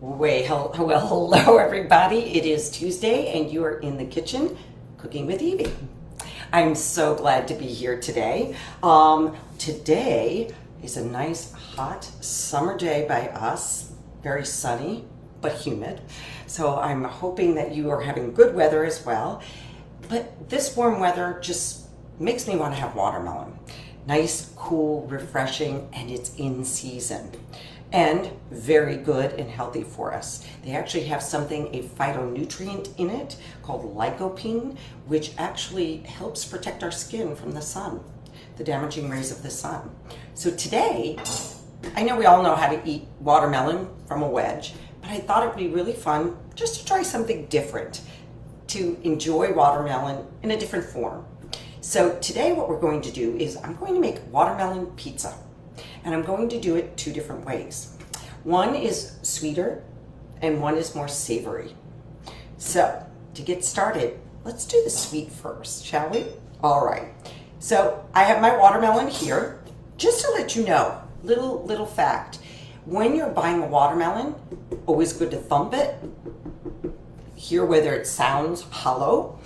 Well, hello everybody. It is Tuesday and you are in the kitchen cooking with Evey. I'm so glad to be here today. Today is a nice hot summer day by us. Very sunny but humid. So I'm hoping that you are having good weather as well. But this warm weather just makes me want to have watermelon. Nice, cool, refreshing, and it's in season. And very good and healthy for us. They actually have a phytonutrient in it called lycopene, which actually helps protect our skin from the sun, the damaging rays of the sun. So today, I know we all know how to eat watermelon from a wedge, but I thought it'd be really fun just to try something different, to enjoy watermelon in a different form. So today what we're going to do is I'm going to make watermelon pizza. And I'm going to do it two different ways. One is sweeter and one is more savory. So to get started, let's do the sweet first, shall we? All right. So I have my watermelon here. Just to let you know, little fact. When you're buying a watermelon, always good to thump it. Hear whether it sounds hollow.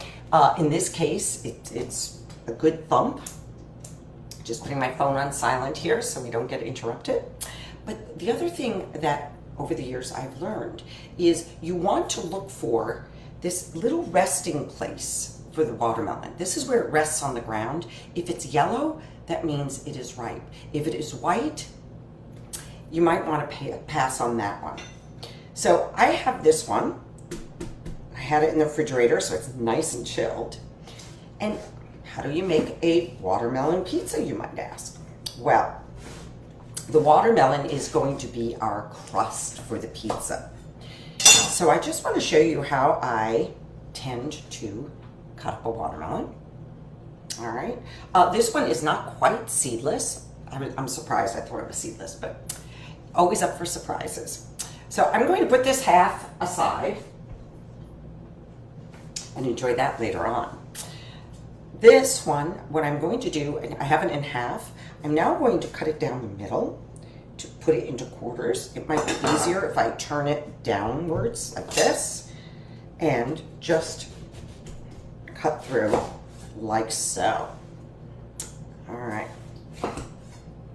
In this case, it's a good thump. Just putting my phone on silent here so we don't get interrupted. But the other thing that over the years I've learned is you want to look for this little resting place for the watermelon. This is where it rests on the ground. If it's yellow, that means it is ripe. If it is white, you might want to pass on that one. So I have this one. I had it in the refrigerator so it's nice and chilled. And how do you make a watermelon pizza, you might ask? Well, the watermelon is going to be our crust for the pizza. So I just want to show you how I tend to cut up a watermelon. All right. This one is not quite seedless. I'm surprised. I thought it was seedless, but always up for surprises. So I'm going to put this half aside and enjoy that later on. This one, what I'm going to do, and I have it in half, I'm now going to cut it down the middle to put it into quarters. It might be easier if I turn it downwards like this and just cut through like so. All right.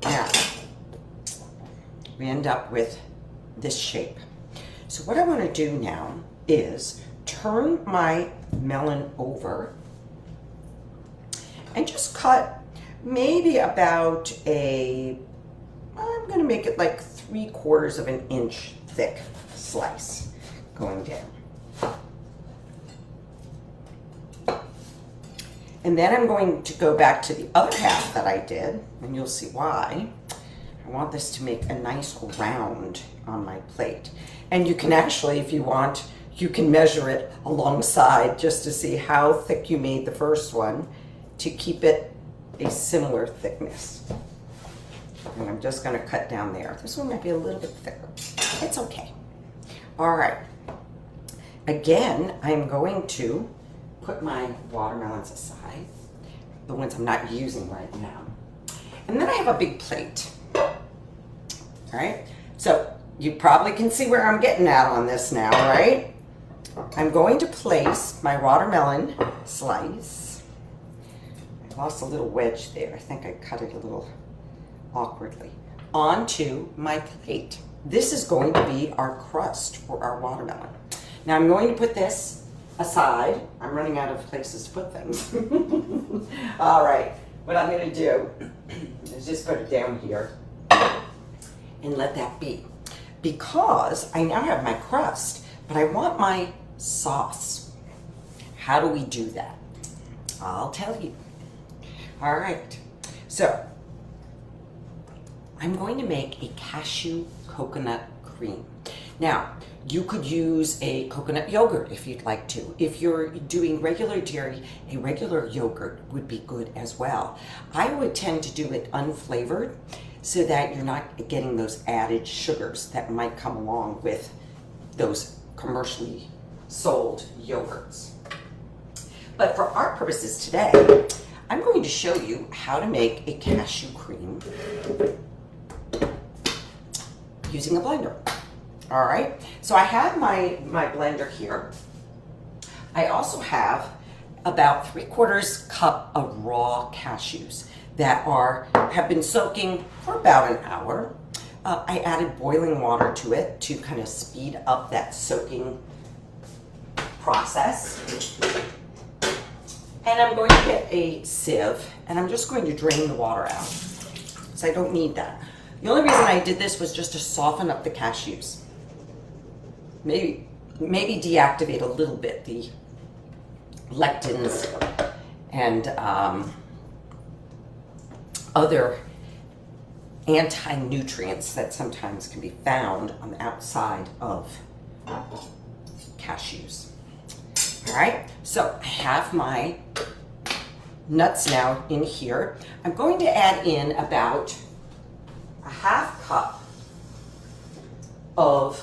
Now, we end up with this shape. So what I want to do now is turn my melon over and just cut maybe about I'm going to make it like 3/4 of an inch thick slice going down. And then I'm going to go back to the other half that I did, and you'll see why. I want this to make a nice round on my plate. And you can actually, if you want, you can measure it alongside just to see how thick you made the first one, to keep it a similar thickness. And I'm just going to cut down there. This one might be a little bit thicker. It's okay. All right. Again, I'm going to put my watermelons aside, the ones I'm not using right now. And then I have a big plate. All right. So you probably can see where I'm getting at on this now, right? I'm going to place my watermelon slice. Lost a little wedge there. I think I cut it a little awkwardly. Onto my plate. This is going to be our crust for our watermelon. Now I'm going to put this aside. I'm running out of places to put things. All right. What I'm going to do is just put it down here and let that be. Because I now have my crust, but I want my sauce. How do we do that? I'll tell you. All right, so I'm going to make a cashew coconut cream. Now, you could use a coconut yogurt if you'd like to. If you're doing regular dairy, a regular yogurt would be good as well. I would tend to do it unflavored so that you're not getting those added sugars that might come along with those commercially sold yogurts. But for our purposes today, I'm going to show you how to make a cashew cream using a blender. All right, so I have my blender here. I also have about 3/4 cup of raw cashews that have been soaking for about an hour. I added boiling water to it to kind of speed up that soaking process. And I'm going to get a sieve and I'm just going to drain the water out because I don't need that. The only reason I did this was just to soften up the cashews. Maybe deactivate a little bit the lectins and other anti-nutrients that sometimes can be found on the outside of cashews. All right, so I have my nuts now in here. I'm going to add in about a 1/2 cup of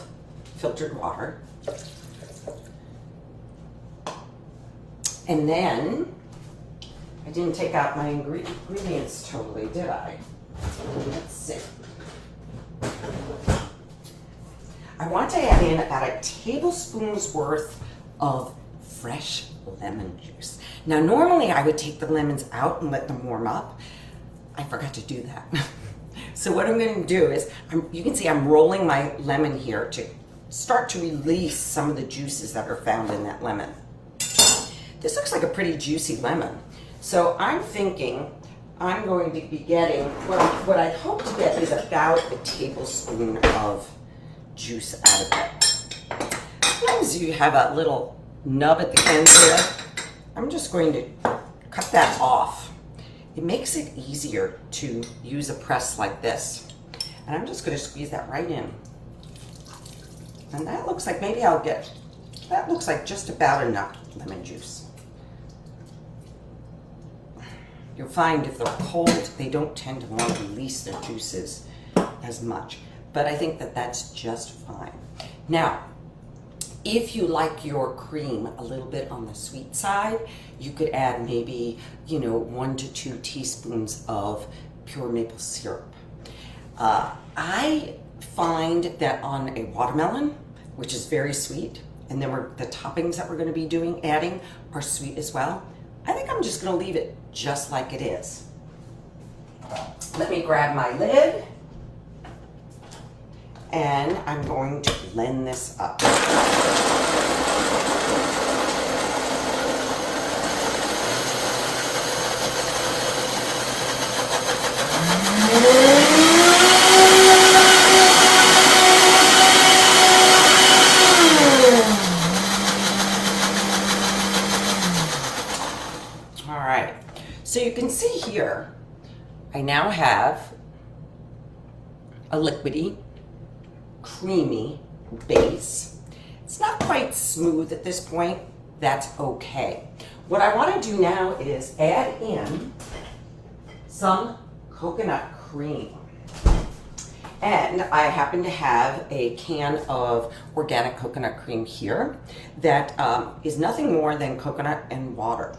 filtered water. And then, I didn't take out my ingredients totally, did I? Let's see. I want to add in about a tablespoon's worth of fresh lemon juice. Now, normally I would take the lemons out and let them warm up. I forgot to do that. So what I'm going to do is, you can see I'm rolling my lemon here to start to release some of the juices that are found in that lemon. This looks like a pretty juicy lemon. So I'm thinking I'm going to be getting, what I hope to get is about a tablespoon of juice out of it. Sometimes you have a little nub at the end here. I'm just going to cut that off. It makes it easier to use a press like this. And I'm just going to squeeze that right in. And that looks like that looks like just about enough lemon juice. You'll find if they're cold, they don't tend to want to release their juices as much. But I think that that's just fine. Now, if you like your cream a little bit on the sweet side, you could add maybe, 1 to 2 teaspoons of pure maple syrup. I find that on a watermelon, which is very sweet, and then the toppings that we're going to be adding are sweet as well. I think I'm just going to leave it just like it is. Let me grab my lid, and I'm going to blend this up. So you can see here, I now have a liquidy, creamy base. It's not quite smooth at this point. That's okay. What I want to do now is add in some coconut cream. And I happen to have a can of organic coconut cream here that is nothing more than coconut and water.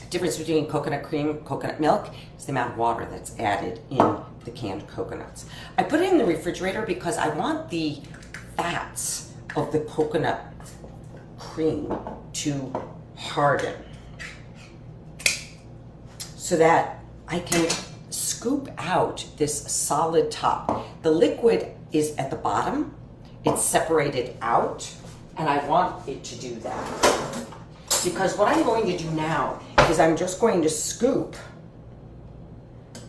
Difference between coconut cream and coconut milk is the amount of water that's added in the canned coconuts. I put it in the refrigerator because I want the fats of the coconut cream to harden so that I can scoop out this solid top. The liquid is at the bottom, it's separated out, and I want it to do that. Because what I'm going to do now is I'm just going to scoop,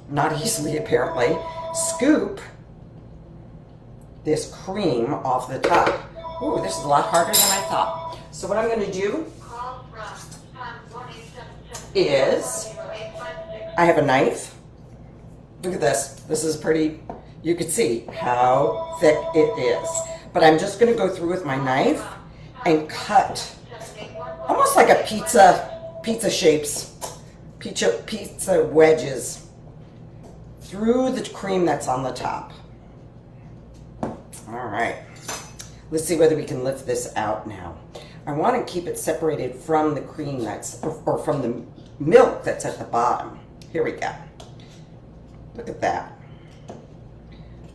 not easily apparently, scoop this cream off the top. Ooh, this is a lot harder than I thought. So what I'm going to do is, I have a knife. Look at this. This is pretty, you can see how thick it is. But I'm just going to go through with my knife and cut almost like a pizza shapes, pizza wedges through the cream that's on the top. All right, let's see whether we can lift this out now. I want to keep it separated from the cream or from the milk that's at the bottom. Here we go. Look at that.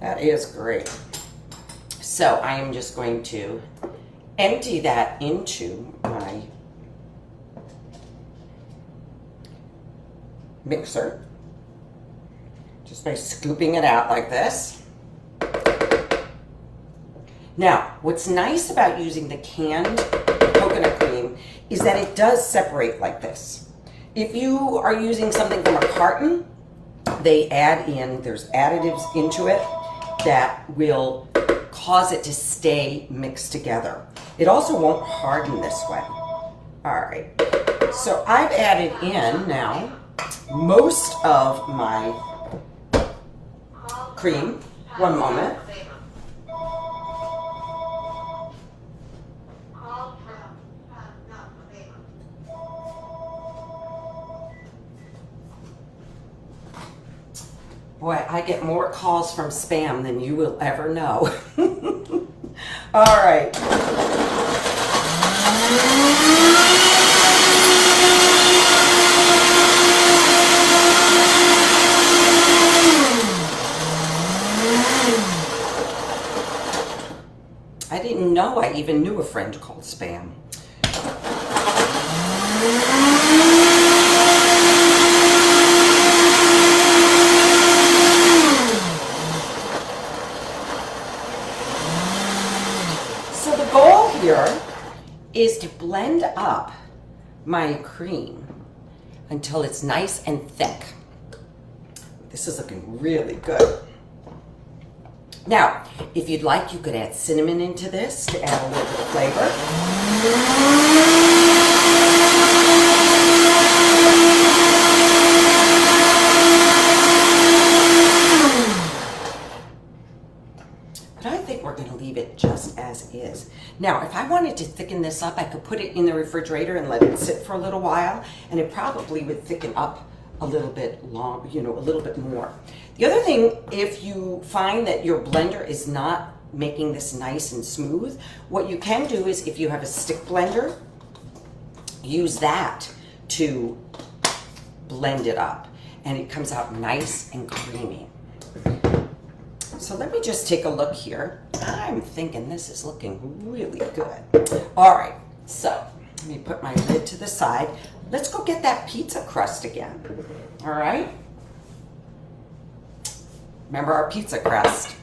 That is great. So I am just going to empty that into my mixer just by scooping it out like this. Now, what's nice about using the canned coconut cream is that it does separate like this. If you are using something from a carton, they add in, there's additives into it that will cause it to stay mixed together. It also won't harden this way. All right, so I've added in now most of my cream. One moment. Boy, I get more calls from spam than you will ever know. All right. I didn't know I even knew a friend called spam. So the goal here is to blend up my cream until it's nice and thick. This is looking really good. Now, if you'd like, you could add cinnamon into this to add a little bit of flavor. But I think we're going to leave it just as is. Now, if I wanted to thicken this up, I could put it in the refrigerator and let it sit for a little while, and it probably would thicken up a little bit long, a little bit more. The other thing, if you find that your blender is not making this nice and smooth, what you can do is, if you have a stick blender, use that to blend it up, and it comes out nice and creamy. So let me just take a look here. I'm thinking this is looking really good. All right, so let me put my lid to the side. Let's go get that pizza crust again. All right? Remember our pizza crust.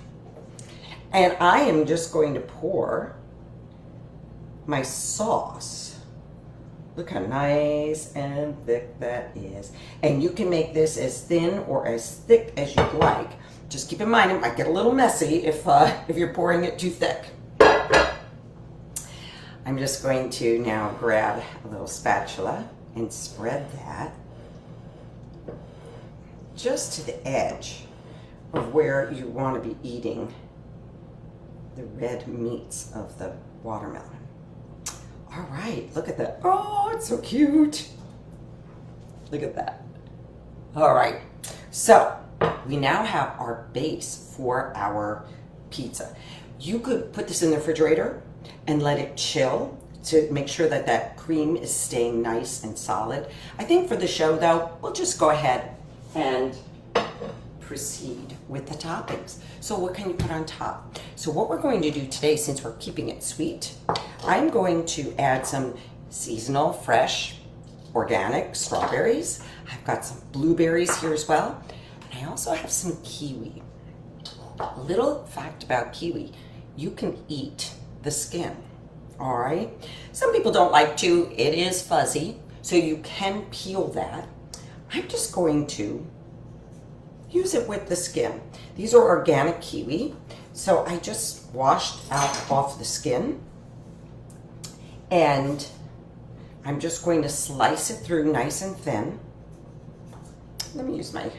And I am just going to pour my sauce. Look how nice and thick that is. And you can make this as thin or as thick as you'd like. Just keep in mind, it might get a little messy if you're pouring it too thick. I'm just going to now grab a little spatula and spread that just to the edge of where you want to be eating the red meats of the watermelon. All right, look at that. Oh, it's so cute. Look at that. All right, so we now have our base for our pizza. You could put this in the refrigerator and let it chill to make sure that that cream is staying nice and solid. I think for the show, though, we'll just go ahead and proceed with the toppings. So what can you put on top? So what we're going to do today, since we're keeping it sweet, I'm going to add some seasonal, fresh, organic strawberries. I've got some blueberries here as well. And I also have some kiwi. A little fact about kiwi, you can eat the skin, all right? Some people don't like to. It is fuzzy, so you can peel that. I'm just going to use it with the skin. These are organic kiwi, so I just washed out off the skin, and I'm just going to slice it through nice and thin. Let me use my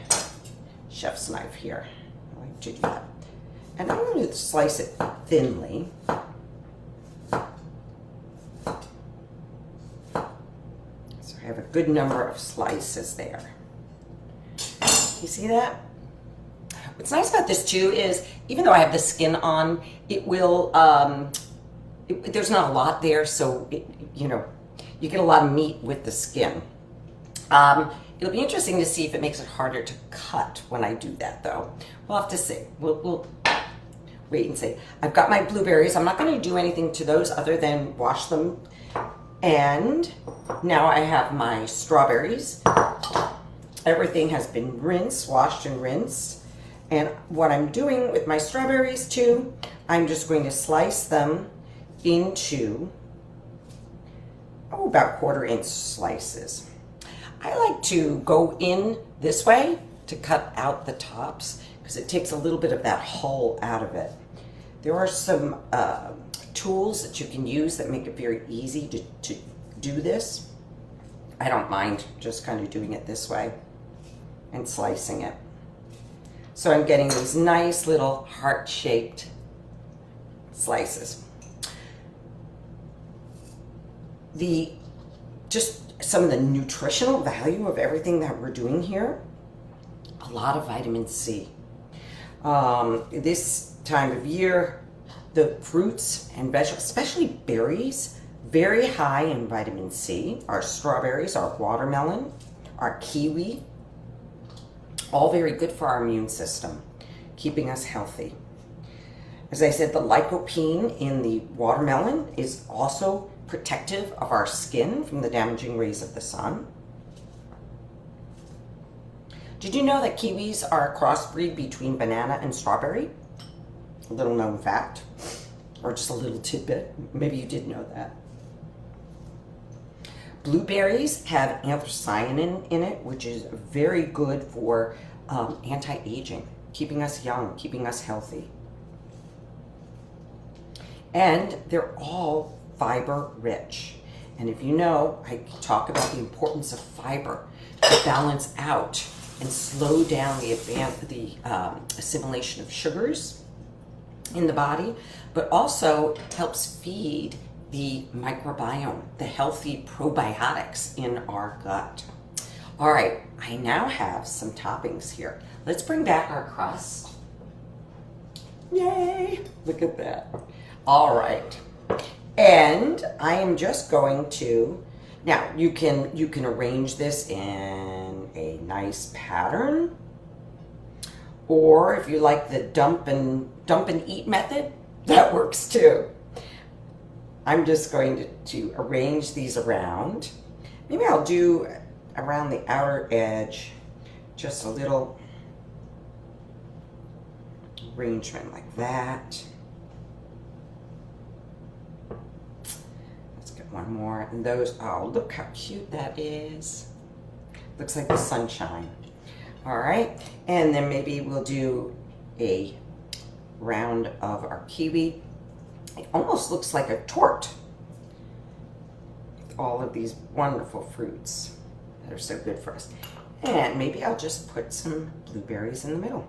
chef's knife here. I like to do that. And I'm going to slice it thinly. So I have a good number of slices there. You see that? What's nice about this too is, even though I have the skin on, it will, there's not a lot there, so you get a lot of meat with the skin. It'll be interesting to see if it makes it harder to cut when I do that, though. We'll have to see. We'll wait and see. I've got my blueberries. I'm not going to do anything to those other than wash them. And now I have my strawberries. Everything has been rinsed, washed and rinsed. And what I'm doing with my strawberries too, I'm just going to slice them into, about 1/4 inch slices. I like to go in this way to cut out the tops because it takes a little bit of that hull out of it. There are some tools that you can use that make it very easy to do this. I don't mind just kind of doing it this way and slicing it. So I'm getting these nice little heart-shaped slices. Just some of the nutritional value of everything that we're doing here, a lot of vitamin C. This time of year, the fruits and vegetables, especially berries, very high in vitamin C. Our strawberries, our watermelon, our kiwi, all very good for our immune system, keeping us healthy. As I said, the lycopene in the watermelon is also protective of our skin from the damaging rays of the sun. Did you know that kiwis are a crossbreed between banana and strawberry? A little known fact, or just a little tidbit. Maybe you did know that. Blueberries have anthocyanin in it, which is very good for anti-aging, keeping us young, keeping us healthy. And they're all fiber rich. And if you know, I talk about the importance of fiber to balance out and slow down the assimilation of sugars in the body, but also helps feed the microbiome, the healthy probiotics in our gut. All right, I now have some toppings here. Let's bring back our crust. Yay, look at that. All right, and I am just going to, now you can arrange this in a nice pattern, or if you like the dump and eat method, that works too. I'm just going to arrange these around. Maybe I'll do around the outer edge, just a little arrangement like that. Let's get one more. And those, oh, look how cute that is. Looks like the sunshine. All right, and then maybe we'll do a round of our kiwi. It almost looks like a torte with all of these wonderful fruits that are so good for us. And maybe I'll just put some blueberries in the middle.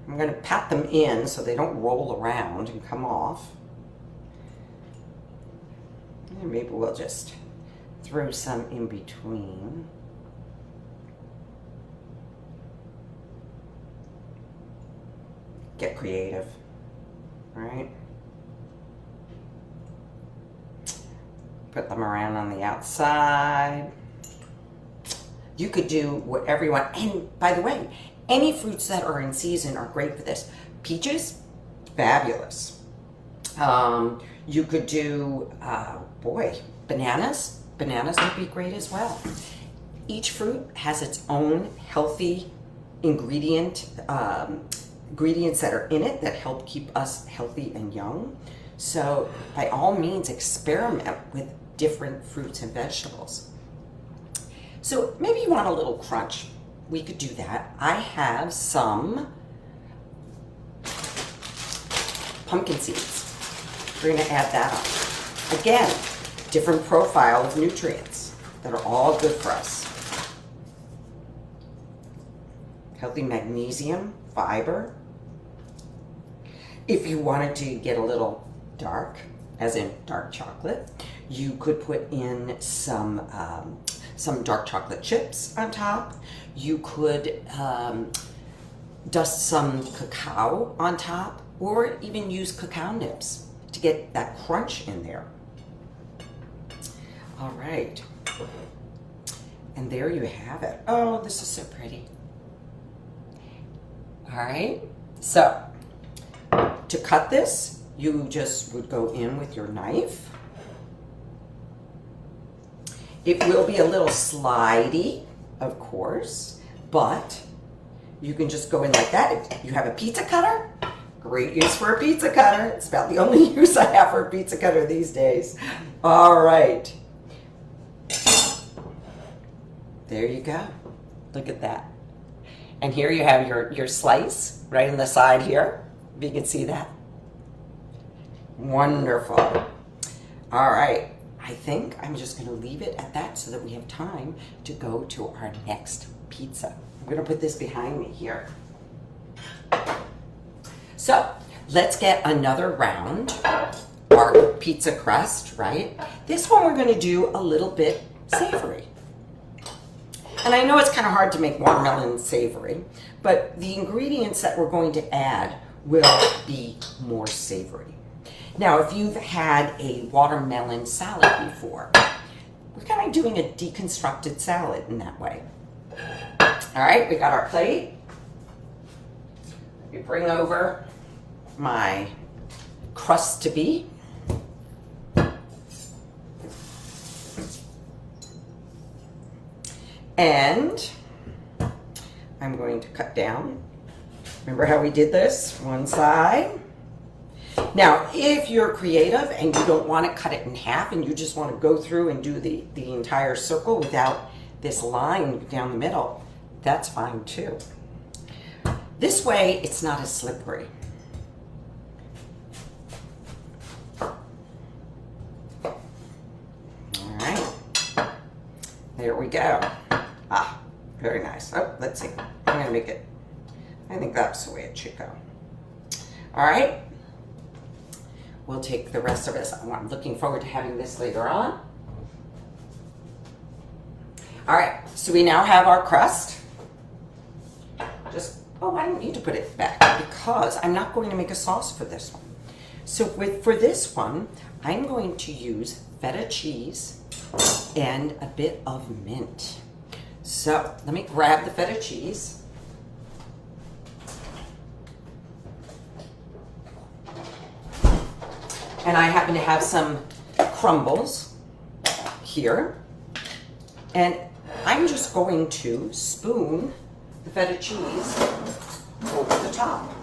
I'm going to pat them in so they don't roll around and come off. And maybe we'll just throw some in between. Get creative, right? Put them around on the outside. You could do whatever you want. And by the way, any fruits that are in season are great for this. Peaches, fabulous. You could do, bananas. Bananas would be great as well. Each fruit has its own healthy ingredients that are in it that help keep us healthy and young. So by all means, experiment with different fruits and vegetables. So maybe you want a little crunch. We could do that. I have some pumpkin seeds. We're gonna add that on. Again, different profile of nutrients that are all good for us. Healthy magnesium, fiber. If you wanted to get a little dark, as in dark chocolate, you could put in some dark chocolate chips on top. You could dust some cacao on top, or even use cacao nibs to get that crunch in there. All right. And there you have it. Oh, this is so pretty. All right. So to cut this, you just would go in with your knife. It will be a little slidey, of course, but you can just go in like that. If you have a pizza cutter, great use for a pizza cutter. It's about the only use I have for a pizza cutter these days. All right. There you go. Look at that. And here you have your slice right on the side here. If you can see that. Wonderful. All right. I think I'm just going to leave it at that so that we have time to go to our next pizza. I'm going to put this behind me here. So let's get another round. Our pizza crust, right? This one we're going to do a little bit savory. And I know it's kind of hard to make watermelon savory, but the ingredients that we're going to add will be more savory. Now, if you've had a watermelon salad before, we're kind of doing a deconstructed salad in that way. All right, we got our plate. We bring over my crust to be. And I'm going to cut down. Remember how we did this? One side. Now, if you're creative and you don't want to cut it in half and you just want to go through and do the entire circle without this line down the middle, that's fine too. This way, it's not as slippery. All right. There we go. Ah, very nice. Oh, let's see. I'm going to make it. I think that's the way it should go. All right. We'll take the rest of this. I'm looking forward to having this later on. All right, so we now have our crust. I don't need to put it back because I'm not going to make a sauce for this one. So for this one, I'm going to use feta cheese and a bit of mint. So let me grab the feta cheese. And I happen to have some crumbles here. And I'm just going to spoon the feta cheese over the top.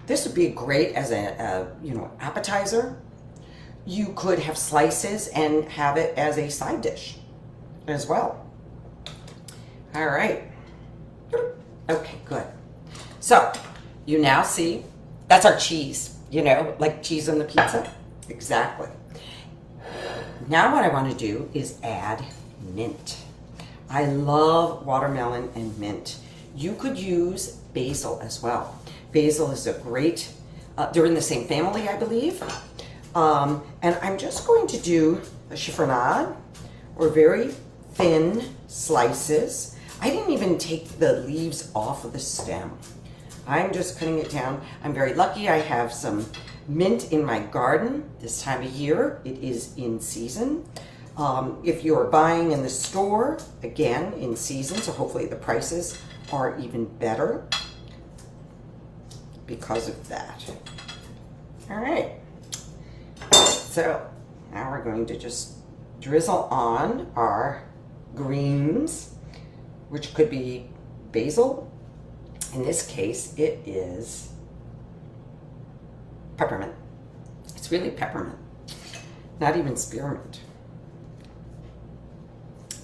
This would be great as a appetizer. You could have slices and have it as a side dish as well. All right. Okay, good. So you now see, that's our cheese, like cheese on the pizza. Exactly. Now what I want to do is add mint. I love watermelon and mint. You could use basil as well. Basil is a great, they're in the same family, I believe. And I'm just going to do a chiffonade or very thin slices. I didn't even take the leaves off of the stem. I'm just cutting it down. I'm very lucky I have some mint in my garden this time of year. It is in season. If you're buying in the store, again, in season, so hopefully the prices are even better because of that. All right. So now we're going to just drizzle on our greens, which could be basil. In this case, it is peppermint. It's really peppermint, not even spearmint.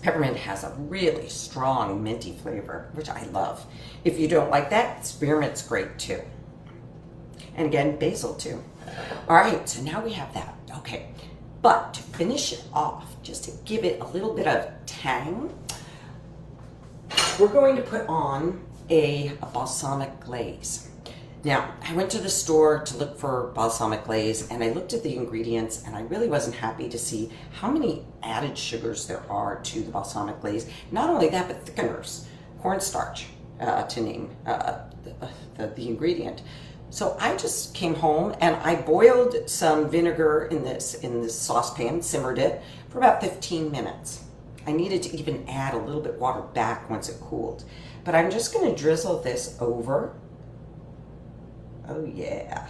Peppermint has a really strong minty flavor, which I love. If you don't like that, spearmint's great too. And again, basil too. All right, so now we have that. Okay, but to finish it off, just to give it a little bit of tang, we're going to put on a balsamic glaze. Now, I went to the store to look for balsamic glaze and I looked at the ingredients and I really wasn't happy to see how many added sugars there are to the balsamic glaze. Not only that, but thickeners, cornstarch, to name the ingredient. So I just came home and I boiled some vinegar in this saucepan, simmered it for about 15 minutes. I needed to even add a little bit water back once it cooled. But I'm just going to drizzle this over. Oh yeah.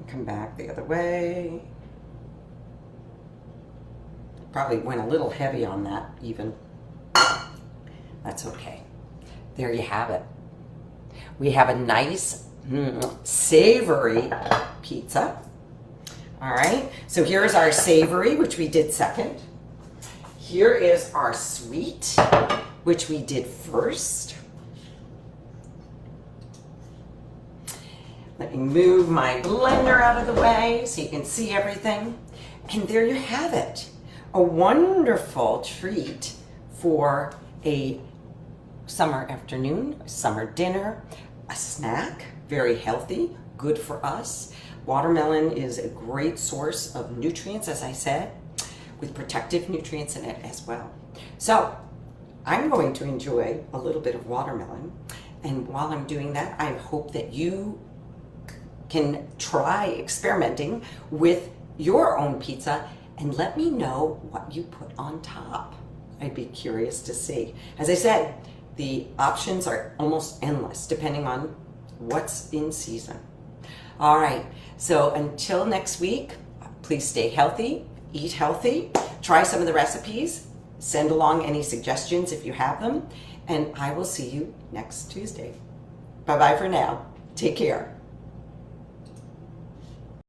Come back the other way. Probably went a little heavy on that even. That's okay. There you have it. We have a nice savory pizza. All right, so here's our savory, which we did second. Here is our sweet, which we did first. Let me move my blender out of the way so you can see everything. And there you have it. A wonderful treat for a summer afternoon, summer dinner, a snack, very healthy, good for us. Watermelon is a great source of nutrients, as I said, with protective nutrients in it as well. So I'm going to enjoy a little bit of watermelon. And while I'm doing that, I hope that you can try experimenting with your own pizza and let me know what you put on top. I'd be curious to see. As I said, the options are almost endless depending on what's in season. All right, so until next week, please stay healthy, eat healthy, try some of the recipes, send along any suggestions if you have them, and I will see you next Tuesday. Bye-bye for now. Take care.